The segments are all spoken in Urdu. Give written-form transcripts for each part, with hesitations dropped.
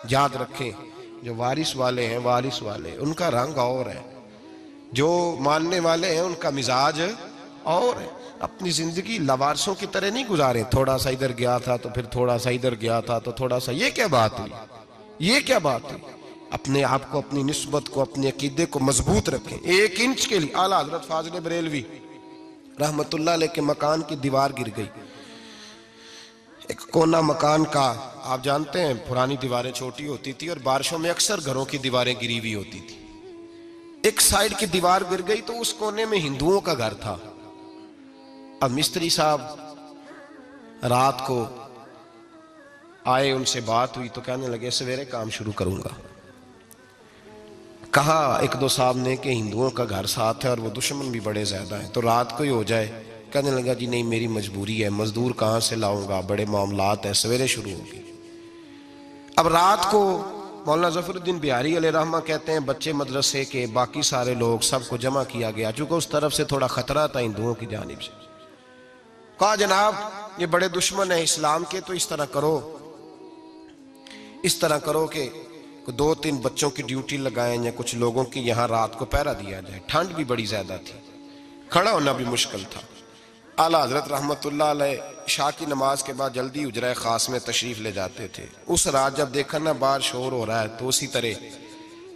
یاد رکھیں جو وارث والے ہیں، وارث والے ان کا رنگ اور ہے، جو ماننے والے ہیں ان کا مزاج اور ہے۔ اپنی زندگی لوارثوں کی طرح نہیں گزاریں، تھوڑا سا ادھر گیا تھا تو پھر تھوڑا سا ادھر گیا تھا تو تھوڑا سا، یہ کیا بات ہوئی، یہ کیا بات ہوئی؟ اپنے آپ کو، اپنی نسبت کو، اپنے عقیدے کو مضبوط رکھیں۔ 1 انچ کے لیے اعلیٰ حضرت فاضل بریلوی رحمت اللہ علیہ کے مکان کی دیوار گر گئی، ایک کونا مکان کا، آپ جانتے ہیں پرانی دیواریں چھوٹی ہوتی تھی اور بارشوں میں اکثر گھروں کی دیواریں گری ہوئی ہوتی تھی۔ ایک سائیڈ کی دیوار گر گئی تو اس کونے میں ہندوؤں کا گھر تھا۔ اب مستری صاحب رات کو آئے، ان سے بات ہوئی تو کہنے لگے سویرے کام شروع کروں گا۔ کہا 1-2 صاحب نے کہ ہندوؤں کا گھر ساتھ ہے اور وہ دشمن بھی بڑے زیادہ ہیں، تو رات کو ہی ہو جائے۔ کہنے لگا جی نہیں، میری مجبوری ہے، مزدور کہاں سے لاؤں گا، بڑے معاملات ہیں، سویرے شروع ہوگی۔ اب رات کو مولانا ظفر الدین بہاری علیہ رحمہ کہتے ہیں بچے مدرسے کے، باقی سارے لوگ، سب کو جمع کیا گیا، چونکہ اس طرف سے تھوڑا خطرہ تھا ہندوؤں کی جانب سے۔ کہا جناب یہ بڑے دشمن ہیں اسلام کے، تو اس طرح کرو کہ 2-3 بچوں کی ڈیوٹی لگائیں یا کچھ لوگوں کی یہاں رات کو پہرا دیا جائے۔ ٹھنڈ بھی بڑی زیادہ تھی، کھڑا ہونا بھی مشکل تھا۔ اعلیٰ حضرت رحمت اللہ علیہ عشاء کی نماز کے بعد جلدی حجرہ خاص میں تشریف لے جاتے تھے۔ اس رات جب دیکھا نا باہر شور ہو رہا ہے تو اسی طرح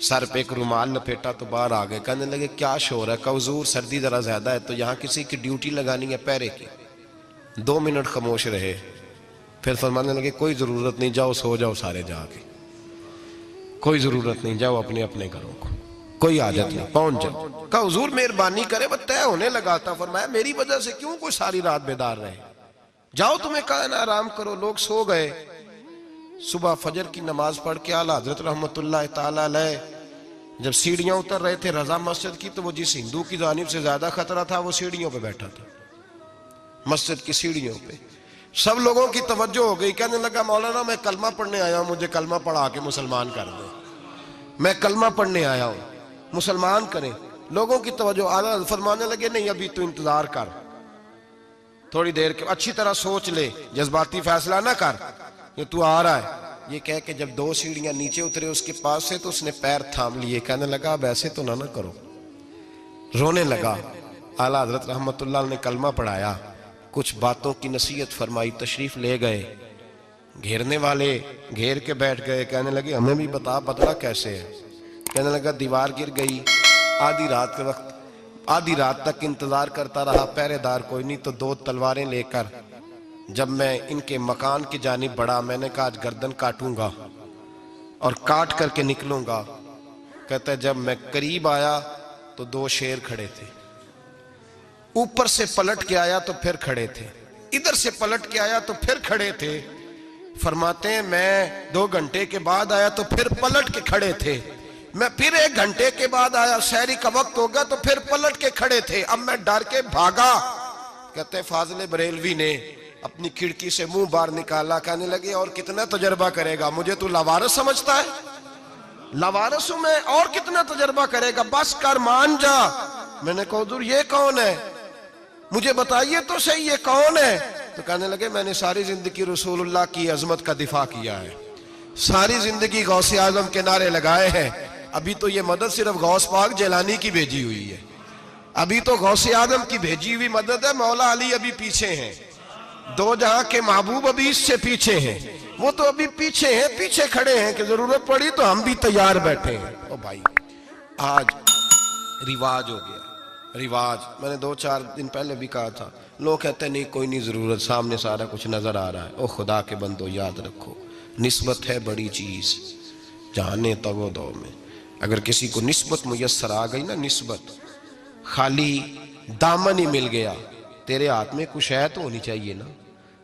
سر پہ ایک رومال لپیٹا تو باہر آ گئے۔ کہنے لگے کیا شور ہے؟ کہا حضور سردی ذرا زیادہ ہے تو یہاں کسی کی ڈیوٹی لگانی ہے پہرے کی۔ 2 منٹ خاموش رہے، پھر فرمانے لگے کوئی ضرورت نہیں، جاؤ سو جاؤ سارے جا کے، کوئی ضرورت نہیں، جاؤ اپنے اپنے گھروں کو، کوئی حاجت نہیں، پہنچ جاؤ۔ کہا حضور مہربانی کرے، وہ طے ہونے لگا تھا۔ فرمایا میری وجہ سے کیوں کوئی ساری رات بیدار رہے، جاؤ تمہیں کہا نا آرام کرو۔ لوگ سو گئے۔ صبح فجر کی نماز پڑھ کے اعلیٰ حضرت رحمت اللہ تعالی علیہ جب سیڑھیاں اتر رہے تھے رضا مسجد کی، تو وہ جس ہندو کی جانب سے زیادہ خطرہ تھا وہ سیڑھیوں پہ بیٹھا تھا، مسجد کی سیڑھیوں پہ۔ سب لوگوں کی توجہ ہو گئی، کہنے لگا مولانا میں کلمہ پڑھنے آیا ہوں، مجھے کلمہ پڑھا کے مسلمان کر دیں، میں کلمہ پڑھنے آیا ہوں، مسلمان کریں۔ لوگوں کی توجہ، اعلیٰ فرمانے لگے نہیں ابھی تو انتظار کر، تھوڑی دیر کے اچھی طرح سوچ لے، جذباتی فیصلہ نہ کر کہ تو آ رہا ہے۔ یہ کہہ کے جب 2 سیڑھیاں نیچے اترے اس کے پاس سے تو اس نے پیر تھام لیے، کہنے لگا اب ایسے تو نہ کرو، رونے لگا۔ اعلیٰ حضرت رحمت اللہ نے کلمہ پڑھایا، کچھ باتوں کی نصیحت فرمائی، تشریف لے گئے۔ گھیرنے والے گھیر کے بیٹھ گئے، کہنے لگے ہمیں بھی بتا بدلا کیسے ہے۔ کہنے لگا دیوار گر گئی، آدھی رات کے وقت، آدھی رات تک انتظار کرتا رہا، پہرے دار کوئی نہیں، تو 2 تلواریں لے کر جب میں ان کے مکان کی جانب بڑھا، میں نے کہا آج گردن کاٹوں گا اور کاٹ کر کے نکلوں گا۔ کہتا ہے جب میں قریب آیا تو 2 شیر کھڑے تھے، اوپر سے پلٹ کے آیا تو پھر کھڑے تھے، ادھر سے پلٹ کے آیا تو پھر کھڑے تھے۔ فرماتے ہیں میں 2 گھنٹے کے بعد آیا تو پھر پلٹ کے کھڑے تھے، میں پھر 1 گھنٹے کے بعد آیا، سحری کا وقت ہو گیا تو پھر پلٹ کے کھڑے تھے، اب میں ڈر کے بھاگا۔ کہتے ہیں فاضل بریلوی نے اپنی کھڑکی سے منہ باہر نکالا، کہنے لگے اور کتنا تجربہ کرے گا، مجھے تو لاوارث سمجھتا ہے، لاوارث ہوں میں، اور کتنا تجربہ کرے گا، بس کر مان جا۔ میں نے کہا حضور یہ کون ہے، مجھے بتائیے تو صحیح یہ کون ہے؟ تو کہنے لگے میں نے ساری زندگی رسول اللہ کی عظمت کا دفاع کیا ہے، ساری زندگی غوث اعظم کے نعرے لگائے ہیں، ابھی تو یہ مدد صرف غوث پاک جیلانی کی بھیجی ہوئی ہے، ابھی تو غوث اعظم کی بھیجی ہوئی مدد ہے، مولا علی ابھی پیچھے ہیں، 2 جہاں کے محبوب ابھی اس سے پیچھے ہیں، وہ تو ابھی پیچھے ہیں، پیچھے کھڑے ہیں کہ ضرورت پڑی تو ہم بھی تیار بیٹھے ہیں۔ او بھائی آج رواج ہو گیا، رواج، میں نے 2-4 دن پہلے بھی کہا تھا، لوگ کہتے ہیں نہیں کوئی نہیں ضرورت، سامنے سارا کچھ نظر آ رہا ہے۔ او خدا کے بندو یاد رکھو، نسبت ہے بڑی چیز، جانے تگو دو میں، اگر کسی کو نسبت میسر آ گئی نا، نسبت، خالی دامن ہی مل گیا، تیرے ہاتھ میں کچھ ہے تو ہونی چاہیے نا،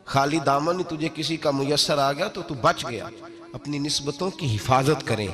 خالی دامن ہی تجھے کسی کا میسر آ گیا تو تو بچ گیا۔ اپنی نسبتوں کی حفاظت کریں۔